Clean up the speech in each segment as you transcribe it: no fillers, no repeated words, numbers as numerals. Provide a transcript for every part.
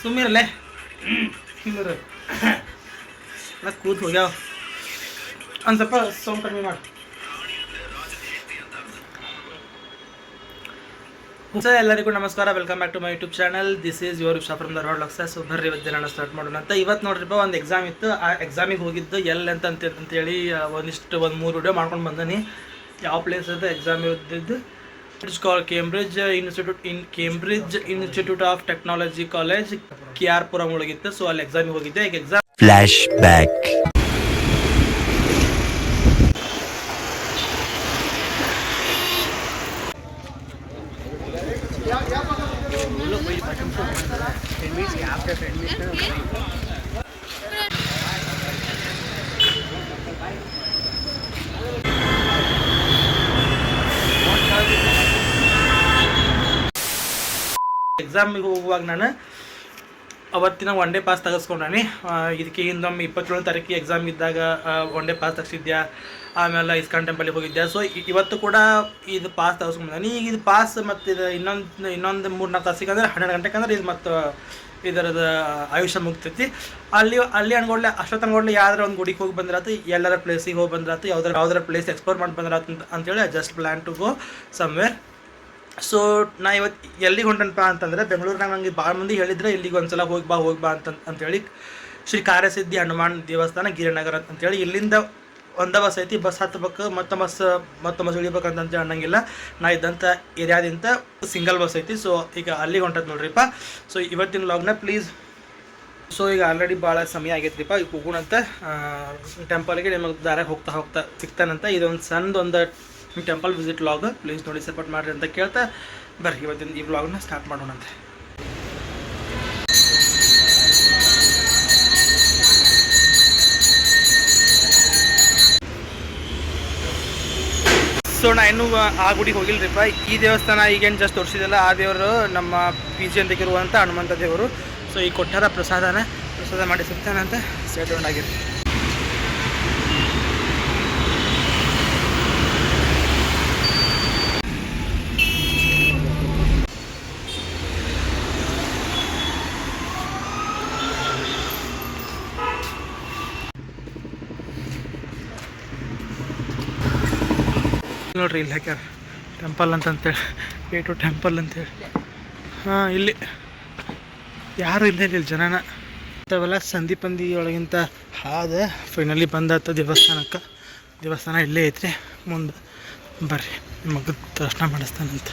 ಸುಮ್ಮಿರಲ್ಲೇ ಕೂತ್ ಹೋಗ್ಯಾವ ಒಂದು ಸ್ವಲ್ಪ ಸೌಂಡ್ ಕಡಿಮೆ ಮಾಡಿ. ಸರ್ ಎಲ್ಲರಿಗೂ ನಮಸ್ಕಾರ, welcome back to my YouTube channel. This is your Visha from Dharwad ಲಕ್ಸ. ಸೊ ಬರ್ರಿ ಇವತ್ತು ದಿನ ಸ್ಟಾರ್ಟ್ ಮಾಡೋಣ ಅಂತ. ಇವತ್ತು ನೋಡ್ರಿಪ್ಪ ಒಂದು ಎಕ್ಸಾಮ್ ಇತ್ತು. ಆ ಎಕ್ಸಾಮಿಗೆ ಹೋಗಿದ್ದು ಎಲ್ಲಿ ಅಂತೇಳಿ ಒಂದು 3 ವಿಡಿಯೋ ಮಾಡ್ಕೊಂಡು ಬಂದೀನಿ. ಯಾವ ಪ್ಲೇಸ್ ಅದು ಎಕ್ಸಾಮ್ ಇದ್ದಿದ್ದು? It's call Cambridge Institute of Technology college, KR Puram ಒಳಗಿತ್ತು. ಸೊ ಅಲ್ಲಿ ಎಕ್ಸಾಮಿಗೆ ಹೋಗಿದ್ದೆ. ಈಗ ಎಕ್ಸಾಮ್ ಫ್ಲಾಶ್ ಬ್ಯಾಕ್. ಎಕ್ಸಾಮಿಗೆ ಹೋಗುವಾಗ ನಾನು ಅವತ್ತಿನ 1 ಡೇ ಪಾಸ್ ತೆಗೆಸ್ಕೊಂಡಾನಿ. ಇದಕ್ಕೆ ಹಿಂದೊಮ್ಮೆ 27 ತಾರೀಕಿಗೆ ಎಕ್ಸಾಮ್ ಇದ್ದಾಗ 1 ಡೇ ಪಾಸ್ ತೆಗ್ಸಿದ್ಯಾ. ಆಮೇಲೆ ಇಸ್ಕಾನ್ ಟೆಂಪಲ್ಗೆ ಹೋಗಿದ್ದೆ. ಸೊ ಇವತ್ತು ಕೂಡ ಇದು ಪಾಸ್ ತೆಗೆಸ್ಕೊಂಡ್ಬಂದಾನಿ. ಈಗ ಇದು ಪಾಸ್ ಮತ್ತು ಇದು ಇನ್ನೊಂದು 3-4 ತಾಸಿಗೆ ಅಂದರೆ 12 ಗಂಟೆಗೆ ಅಂದ್ರೆ ಇದು ಮತ್ತು ಇದರದ ಆಯುಷ್ಯ ಮುಗ್ತೈತಿ. ಅಲ್ಲಿ ಅನ್ಕೊಡ್ಲೆ ಅಷ್ಟೊತ್ತು ಅನ್ಕೊಡ್ಲೆ ಯಾವ್ದಾರ ಒಂದು ಗುಡಿಗೆ ಹೋಗಿ ಬಂದ್ರಾತು, ಎಲ್ಲರ ಪ್ಲೇಸಿಗೆ ಹೋಗಿ ಬಂದ್ರಾತು, ಯಾವ್ದಾರ ಪ್ಲೇಸ್ ಎಕ್ಸ್ಪ್ಲೋರ್ ಮಾಡಿ ಬಂದ್ರಾತು ಅಂತೇಳಿ I just plan to go somewhere. So ನಾ ಇವತ್ತು ಎಲ್ಲಿಗೆ ಹೊಂಟನಪ್ಪ ಅಂತಂದರೆ, ಬೆಂಗಳೂರಿನಾಗ ನಂಗೆ ಭಾಳ ಮಂದಿ ಹೇಳಿದ್ರೆ ಇಲ್ಲಿಗೆ ಒಂದ್ಸಲ ಹೋಗಿ ಬಾ ಅಂತೇಳಿ ಶ್ರೀ ಕಾರ್ಯಸಿದ್ಧಿ ಹನುಮಾನ್ ದೇವಸ್ಥಾನ ಗಿರಿನಗರ ಅಂತೇಳಿ. ಇಲ್ಲಿಂದ ಒಂದೇ ಬಸ್ ಐತಿ, ಬಸ್ ಹತ್ತಬೇಕು ಮತ್ತೆ ಬಸ್ ಇಳಿಬೇಕಂತ ಅನ್ನಂಗಿಲ್ಲ. ನಾ ಇದ್ದಂಥ ಏರಿಯಾದಿಂದ ಸಿಂಗಲ್ ಬಸ್ ಐತಿ. ಸೊ ಈಗ ಅಲ್ಲಿಗೆ ಹೊಂಟದ್ ನೋಡ್ರಿಪ್ಪ. ಸೊ ಇವತ್ತಿನ ವ್ಲಾಗ್ನ ಪ್ಲೀಸ್. ಸೊ ಈಗ ಆಲ್ರೆಡಿ ಭಾಳ ಸಮಯ ಆಗೈತ್ರಿಪ್ಪ. ಈಗ ಹೋಗೋಣಂತ ಟೆಂಪಲ್ಗೆ. ನಿಮಗೆ ದಾರ ಹೋಗ್ತಾ ಸಿಗ್ತಾನಂತ. ಇದೊಂದು ಸಣ್ಣದೊಂದು ಟೆಂಪಲ್ ವಿಸಿಟ್ ವ್ಲಾಗ್. ಪ್ಲೀಸ್ ನೋಡಿ ಸಪೋರ್ಟ್ ಮಾಡಿರಿ ಅಂತ ಕೇಳ್ತಾ ಬರ್ರಿ ಇವತ್ತಿನ ಈ ವ್ಲಾಗ್ನ ಸ್ಟಾರ್ಟ್ ಮಾಡೋಣಂತೆ. ಸೊ ನಾ ಇನ್ನೂ ಆ ಗುಡಿಗೆ ಹೋಗಿಲ್ರಿಪ್ಪ. ಈ ದೇವಸ್ಥಾನ ಈಗೇನು ಜಸ್ಟ್ ತೋರಿಸಿದಲ್ಲ, ಆ ದೇವರು ನಮ್ಮ PG ಅಂತಕ್ಕಿರುವಂಥ ಹನುಮಂತ ದೇವರು. ಸೊ ಈ ಕೊಟ್ಟಾರ ಪ್ರಸಾದ ಮಾಡಿ ಸಿಗ್ತಾನಂತ ಸ್ಟೇಟ್ ರೌಂಡ್ ಆಗಿರಿ. ನೋಡ್ರಿ ಇಲ್ಲಿ ಹಾಕ್ಯಾರ ಟೆಂಪಲ್ ಅಂತೇಳಿ, ಪೇಟು ಟೆಂಪಲ್ ಅಂತೇಳಿ. ಇಲ್ಲಿ ಯಾರು ಇಲ್ಲ ಜನನ ಅಂಥವೆಲ್ಲ ಸಂಧಿ ಒಳಗಿಂತ ಹಾದ ಫೈನಲಿ ಬಂದಾತ ದೇವಸ್ಥಾನ ಇಲ್ಲೇ ಐತ್ರಿ ಮುಂದೆ. ಬರ್ರಿ ನಿಮಗೆ ದರ್ಶನ ಮಾಡಿಸ್ತಾನಂತ.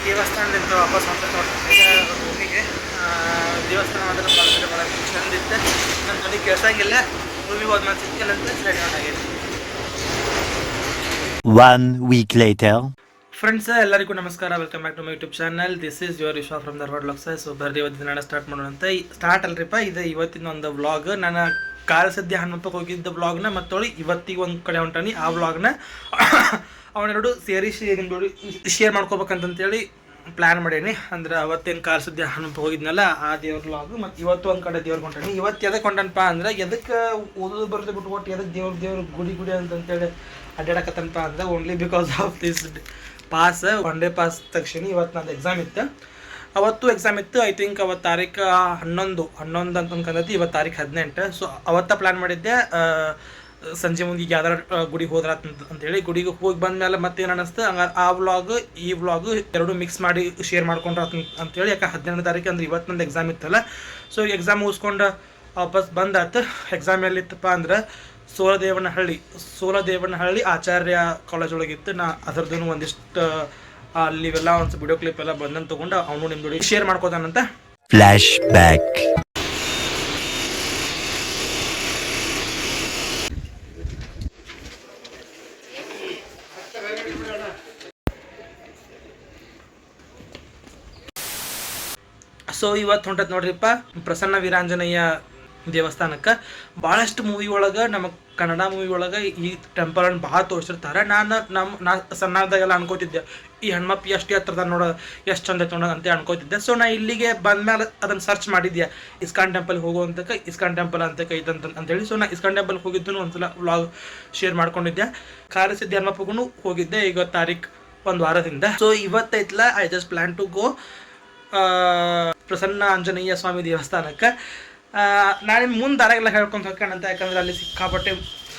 ದೇವಸ್ಥಾನದಿಂದ ವಾಪಸ್ ರೂಮಿಗೆ. ದೇವಸ್ಥಾನ ಮಾತ್ರ ಭಾಳ ಚಂದಿತ್ತು. ನನ್ನ ಮನೆ ಕೇಳ್ಸಂಗಿಲ್ಲ. ರೂಮಿಗೆ ಹೋದ್ಮೇಲೆ ಸಿಕ್ಕಿಲ್ಲಂತ ಸರಿ ಆಗೈತಿ. 1 week later. ಫ್ರೆಂಡ್ಸ್ ಎಲ್ಲರಿಗೂ ನಮಸ್ಕಾರ, welcome back to my YouTube channel. This is your Visha from Dharwad ಲಕ್ಸ. ಸೊ ಬರ್ರಿ ಇವತ್ತಿನ ದಿನ ಸ್ಟಾರ್ಟ್ ಮಾಡೋಣ ಅಂತ. ಸ್ಟಾರ್ಟ್ ಅಲ್ರಿಪ್ಪ, ಇದು ಇವತ್ತಿನ ಒಂದು ವ್ಲಾಗ್. ನಾನು ಕಾರ್ಯಸಿದ್ಧಿ ಹನುಮಂತಕ್ಕೆ ಹೋಗಿದ್ದ ವ್ಲಾಗ್ನ ಮತ್ತೊಳಿ ಇವತ್ತಿಗೆ ಒಂದು ಕಡೆ ಹೊಂಟಾನಿ. ಆ ವ್ಲಾಗ್ನ ಅವನೆರಡು ಸೇರಿ ಶೇರ್ ಮಾಡ್ಕೋಬೇಕಂತಂತೇಳಿ ಪ್ಲ್ಯಾನ್ ಮಾಡೀನಿ. ಅಂದ್ರೆ ಅವತ್ತೇನು ಕಾರ್ಯಸಿದ್ಧಿ ಹನುಮಂತ ಹೋಗಿದ್ನಲ್ಲ ಆ ದೇವ್ರ ವ್ಲಾಗ್, ಮತ್ತು ಇವತ್ತು ಒಂದು ಕಡೆ ದೇವ್ರಿಗೆ ಹೊಂಟಾನಿ. ಇವತ್ತು ಎದಕ್ಕೆ ಹೊಂಟನಪ್ಪ ಅಂದ್ರೆ, ಎದಕ್ಕೆ ಓದೋದು ಬರೋದು ಬಿಟ್ಟು ಒಟ್ಟು ಎದಕ್ಕೆ ದೇವ್ರ ಗುಡಿ ಅಂತಂತೇಳಿ ಅಡ್ಡಾಡಕತ್ತನಪ್ಪ ಅಂದ್ರೆ only because of this pass 1 day pass ತಕ್ಷಣ. ಇವತ್ತು ನಂದು ಎಕ್ಸಾಮ್ ಇತ್ತು. ಅವತ್ತು ಎಕ್ಸಾಮ್ ಇತ್ತು. ಐ ಥಿಂಕ್ ಅವತ್ತು ತಾರೀಕು 11 ಅಂತ ಅನ್ಕೊಂಡೈತಿ, ಇವತ್ತು ತಾರೀಕು 18. ಸೊ ಅವತ್ತ ಪ್ಲ್ಯಾನ್ ಮಾಡಿದ್ದೆ ಸಂಜೆ ಮುಂದೆ ಯಾವ್ದಾರ ಗುಡಿಗೆ ಹೋದ್ರ ಅಂತೇಳಿ. ಗುಡಿಗೆ ಹೋಗಿ ಬಂದಮೇಲೆ ಮತ್ತೇನು ಅನ್ನಿಸ್ತು, ಹಂಗಾರೆ ಆ ವ್ಲಾಗ್ ಈ ವ್ಲಾಗು ಎರಡು ಮಿಕ್ಸ್ ಮಾಡಿ ಶೇರ್ ಮಾಡ್ಕೊಂಡ್ರ ಅಂತೇಳಿ. ಯಾಕೆ 12ನೇ ತಾರೀಕು ಅಂದ್ರೆ ಇವತ್ತು ನಂದು ಎಕ್ಸಾಮ್ ಇತ್ತಲ್ಲ. ಸೊ ಎಕ್ಸಾಮ್ ಮುಗಿಸ್ಕೊಂಡು ವಾಪಸ್ ಬಂದಾತು. ಎಕ್ಸಾಮ್ ಎಲ್ಲಿತ್ತಪ್ಪ ಅಂದ್ರೆ ಸೋಲದೇವನಹಳ್ಳಿ ಆಚಾರ್ಯ ಕಾಲೇಜ್ ಒಳಗಿತ್ತು. ನಾ ಅದರದ್ದು ಒಂದಿಷ್ಟು ಅಲ್ಲಿವೆಲ್ಲ ಒಂದು ವಿಡಿಯೋ ಕ್ಲಿಪ್ ಎಲ್ಲ ಬಂದಂತ ತೊಗೊಂಡು ಅವನು ನಿಮ್ಮ ಜೋಡಿ ಶೇರ್ ಮಾಡ್ಕೋತಾನಂತ. Flashback. ಸೊ ಇವತ್ತು ಹೊಂಟತ್ ನೋಡ್ರಿಪ್ಪ ಪ್ರಸನ್ನ ವೀರಾಂಜನೇಯ ದೇವಸ್ಥಾನಕ್ಕೆ. ಭಾಳಷ್ಟು ಮೂವಿ ಒಳಗೆ, ನಮ್ಮ ಕನ್ನಡ ಮೂವಿ ಒಳಗೆ ಈ ಟೆಂಪಲನ್ನು ಭಾಳ ತೋರಿಸಿರ್ತಾರೆ. ನಾ ಸಣ್ಣದಾಗೆಲ್ಲ ಅನ್ಕೋತಿದ್ದೆ ಈ ಹನುಮಪ್ಪಿ ಎಷ್ಟು ಹತ್ರದ ನೋಡೋ ಎಷ್ಟು ಚಂದ ಐತೆ ನೋಡೋದು ಅಂತ ಅನ್ಕೋತಿದ್ದೆ. ಸೊ ನಾ ಇಲ್ಲಿಗೆ ಬಂದ್ಮೇಲೆ ಅದನ್ನು ಸರ್ಚ್ ಮಾಡಿದ್ದೆ, ಇಸ್ಕಾನ್ ಟೆಂಪಲ್ ಹೋಗುವಂತಕ್ಕೆ ಇಸ್ಕಾನ್ ಟೆಂಪಲ್ ಅಂತ ಅಂತೇಳಿ. ಸೊ ನಾ ಇಸ್ಕಾನ್ ಟೆಂಪಲ್ ಹೋಗಿದ್ದು ಒಂದ್ಸಲ ವ್ಲಾಗ್ ಶೇರ್ ಮಾಡ್ಕೊಂಡಿದ್ದೆ. ಕಾರಸಿದ್ದಿ ಹನುಮಪ್ಪಗೂ ಹೋಗಿದ್ದೆ ಈಗ ತಾರೀಕು 1 ವಾರದಿಂದ. ಸೊ ಇವತ್ತೈತಲ್ಲ I just plan to go Prasanna Anjaneya Swami ದೇವಸ್ಥಾನಕ್ಕೆ. ನಾನು ಮುಂದೆ ದಾರಾಗೆಲ್ಲ ಹೇಳ್ಕೊಂಡು ಹೋಗ್ಕೊಂಡಂತ, ಯಾಕಂದ್ರೆ ಅಲ್ಲಿ ಸಿಕ್ಕಾಪಟ್ಟೆ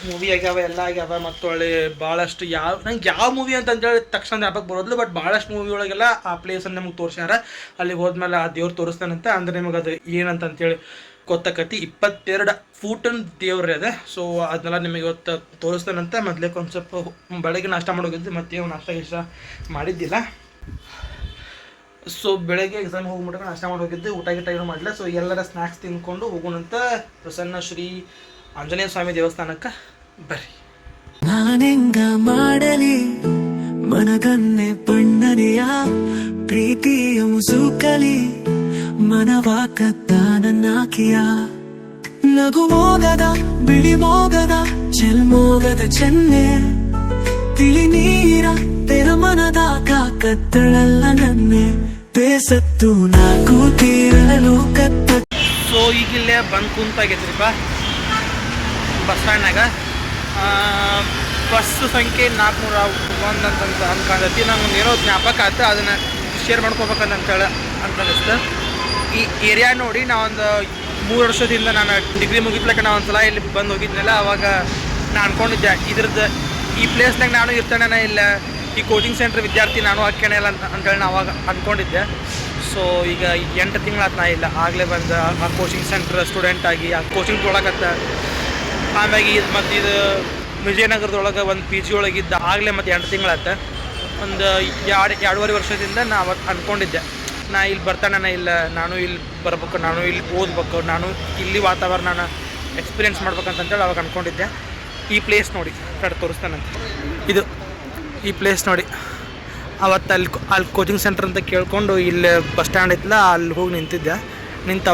ಮೂವಿ ಆಗ್ಯಾವ, ಎಲ್ಲ ಆಗ್ಯಾವ. ಮತ್ತು ಅಲ್ಲಿ ಭಾಳಷ್ಟು ನಂಗೆ ಯಾವ ಮೂವಿ ಅಂತಂದೇಳಿ ತಕ್ಷಣ ಜ್ಞಾಪಕ ಬರೋದಿಲ್ಲ, ಬಟ್ ಭಾಳಷ್ಟು ಮೂವಿ ಒಳಗೆಲ್ಲ ಆ ಪ್ಲೇಸನ್ನು ನಮಗೆ ತೋರಿಸ್ಯಾರ. ಅಲ್ಲಿಗೆ ಹೋದ್ಮೇಲೆ ಆ ದೇವ್ರು ತೋರಿಸ್ತಾನಂತ, ಅಂದ್ರೆ ನಿಮಗೆ ಅದು ಏನಂತಂತೇಳಿ ಗೊತ್ತಾಕತಿ. 22 ಫೂಟನ್ ದೇವ್ರಿ ಅದ. ಸೊ ಅದನ್ನೆಲ್ಲ ನಿಮಗೆ ಇವತ್ತು ತೋರಿಸ್ತಾನಂತ. ಮೊದಲೇಕ್ಕೆ ಒಂದು ಸ್ವಲ್ಪ ಬೆಳಗ್ಗೆ ನಾಷ್ಟ ಮಾಡೋಗಿದ್ದು, ಮತ್ತೆ ನಾಷ್ಟ ಮಾಡಿದ್ದಿಲ್ಲ. ಸೊ ಬೆಳಗ್ಗೆ ಎಕ್ಸಾಮ್ ಹೋಗ್ಬಿಟ್ಟು ನಾಷ್ಟ ಮಾಡಿ ಹೋಗಿದ್ದು, ಊಟ ಏನು ಮಾಡಲಿಲ್ಲ. ಸೊ ಎಲ್ಲರ ಸ್ನ್ಯಾಕ್ಸ್ ತಿನ್ಕೊಂಡು ಹೋಗೋಣಂತ ಪ್ರಸನ್ನ ಶ್ರೀ ಆಂಜನೇಯ ಸ್ವಾಮಿ ದೇವಸ್ಥಾನಕ್ಕೆ ಬರ್ರಿ. ನಾನೆಂಗ ಮಾಡಲಿ ಮನಗನ್ನೆ ಬಣ್ಣನೆಯ ಪ್ರೀತಿಯ ಮುಸುಕಲಿ ಮನವಾಕತ್ತಾನನ್ನಾಕಿಯ ನಗು ಮೋಗದ ಬಿಳಿ ಮೋಗದ ಚೆಲ್ಮೋಗದ ಚೆನ್ನೆ ತಿಳಿ ನೀರ ತೆರ ಮನದ ಕತ್ತಳಲ್ಲ ನನ್ನೆ ಬೇಸತ್ತು ನಾ ಕೂತಿರಲು ಕತ್ತ. ಸೊ ಈಗಿಲ್ಲೇ ಬಂದು ಕುಂತಾಗೈತ್ರಿಪ್ಪ ಬಸ್ ಸ್ಟ್ಯಾಂಡ್ನಾಗ. ಬಸ್ ಸಂಖ್ಯೆ 401 ಅಂತ ಅನ್ಕೊಂಡೈತಿ. ನಂಗೆ ಏನೋ ಜ್ಞಾಪಕ ಆಯ್ತು, ಅದನ್ನು ಶೇರ್ ಮಾಡ್ಕೋಬೇಕಂತೇಳಿ ಅನ್ಕೊಂಡಿಸ್ತು. ಈ ಏರಿಯಾ ನೋಡಿ ನಾವೊಂದು 3 ವರ್ಷದಿಂದ ನಾನು ಡಿಗ್ರಿ ಮುಗಿತ್ಲಕ್ಕ ನಾ ಒಂದು ಸಲ ಇಲ್ಲಿ ಬಂದು ಹೋಗಿದ್ನಲ್ಲ, ಅವಾಗ ನಾನು ಅಂದ್ಕೊಂಡಿದ್ದೆ ಇದ್ರದ್ದು ಈ ಪ್ಲೇಸ್ನಾಗ ನಾನು ಇರ್ತಾನೆ ಇಲ್ಲ, ಈ ಕೋಚಿಂಗ್ ಸೆಂಟ್ರ್ ವಿದ್ಯಾರ್ಥಿ ನಾನು ಹಾಕ್ಯಾನೆ ಇಲ್ಲ ಅಂತೇಳಿ ನಾನು ಅವಾಗ ಅಂದ್ಕೊಂಡಿದ್ದೆ. ಸೊ ಈಗ 8 ತಿಂಗಳಾತು ನಾ ಇಲ್ಲ, ಆಗಲೇ ಬಂದು ಆ ಕೋಚಿಂಗ್ ಸೆಂಟ್ರ್ ಸ್ಟೂಡೆಂಟ್ ಆಗಿ ಆ ಕೋಚಿಂಗ್ ತೊಗೊಳಕತ್ತ. ಆಮ್ಯಾಗ ಇದು ಮತ್ತು ಇದು ವಿಜಯನಗರದೊಳಗೆ ಒಂದು PG ಒಳಗಿದ್ದ ಆಗಲೇ ಮತ್ತು 8 ತಿಂಗಳಾತ. ಒಂದು 2.5 ವರ್ಷದಿಂದ ನಾ ಅವತ್ತು ಅಂದ್ಕೊಂಡಿದ್ದೆ ನಾ ಇಲ್ಲಿ ಬರ್ತಾನೆ ಇಲ್ಲ, ನಾನು ಇಲ್ಲಿ ಬರ್ಬೇಕು, ನಾನು ಇಲ್ಲಿ ಓದ್ಬೇಕು, ನಾನು ಇಲ್ಲಿ ವಾತಾವರಣನ ಎಕ್ಸ್ಪೀರಿಯೆನ್ಸ್ ಮಾಡ್ಬೇಕಂತೇಳಿ ಅವಾಗ ಅಂದ್ಕೊಂಡಿದ್ದೆ. ಈ ಪ್ಲೇಸ್ ನೋಡಿ ಕಡೆ ತೋರಿಸ್ತಾನಂತೆ. ಇದು ಈ ಪ್ಲೇಸ್ ನೋಡಿ, ಅವತ್ತು ಅಲ್ಲಿ ಕೋಚಿಂಗ್ ಸೆಂಟರ್ ಅಂತ ಕೇಳ್ಕೊಂಡು ಇಲ್ಲಿ ಬಸ್ ಸ್ಟ್ಯಾಂಡ್ ಐತಲ್ಲ, ಅಲ್ಲಿ ಹೋಗಿ ನಿಂತಿದ್ದೆ.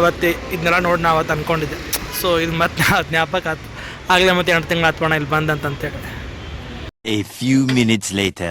ಅವತ್ತು ಇದನ್ನೆಲ್ಲ ನೋಡಿ ನಾ ಅವತ್ತು ಅಂದ್ಕೊಂಡಿದ್ದೆ. ಸೊ ಇದು ಮತ್ತೆ ಜ್ಞಾಪಕ ಆಯ್ತು, ಆಗಲೇ ಮತ್ತೆ 2 ತಿಂಗಳು ಆತ್ವಣ ಇಲ್ಲಿ ಬಂದಂತಂತೇಳಿ. A few minutes later.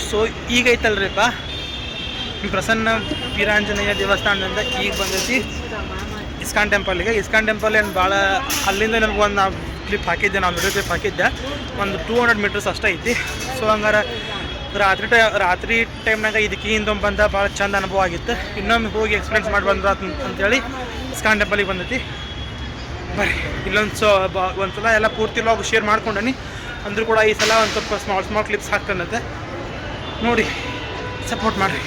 So ಈಗ ಐತಲ್ರಿಪ್ಪ ಪ್ರಸನ್ನ ವೀರಾಂಜನೇಯ ದೇವಸ್ಥಾನದಿಂದ ಈಗ ಬಂದೈತಿ ಇಸ್ಕಾನ್ ಟೆಂಪಲ್ಗೆ. ಇಸ್ಕಾನ್ ಟೆಂಪಲ್ ಏನು ಭಾಳ ಅಲ್ಲಿಂದ ನನಗೆ ಒಂದು ಕ್ಲಿಪ್ ಹಾಕಿದ್ದೆ, ನಾನು ವಿಡಿಯೋ ಕ್ಲಿಪ್ ಹಾಕಿದ್ದೆ. ಒಂದು 200 ಮೀಟರ್ಸ್ ಅಷ್ಟೇ ಐತಿ. ಸೊ ಹಂಗಾರೆ ರಾತ್ರಿ ಟೈಮ್ನಾಗ ಇದಕ್ಕೆ ಹಿಂದೊಮ್ಮೆ ಬಂದ ಭಾಳ ಚಂದ ಅನುಭವ ಆಗಿತ್ತು. ಇನ್ನೊಮ್ಮೆ ಹೋಗಿ ಎಕ್ಸ್ಪೀರಿಯನ್ಸ್ ಮಾಡಿ ಬಂದ್ರ ಅಂತೇಳಿ ಇಸ್ಕಾನ್ ಟೆಂಪಲಿಗೆ ಬಂದೈತಿ. ಬರ್ರಿ ಒಂದ್ಸಲ ಎಲ್ಲ ಪೂರ್ತಿ ಲಾಗ್ ಶೇರ್ ಮಾಡ್ಕೊಂಡನಿ. ಅಂದರೂ ಕೂಡ ಈ ಸಲ ಒಂದು ಸ್ವಲ್ಪ ಸ್ಮಾಲ್ ಕ್ಲಿಪ್ಸ್ ಹಾಕ್ತಾನತ್ತೆ, ನೋಡಿ ಸಪೋರ್ಟ್ ಮಾಡಿರಿ.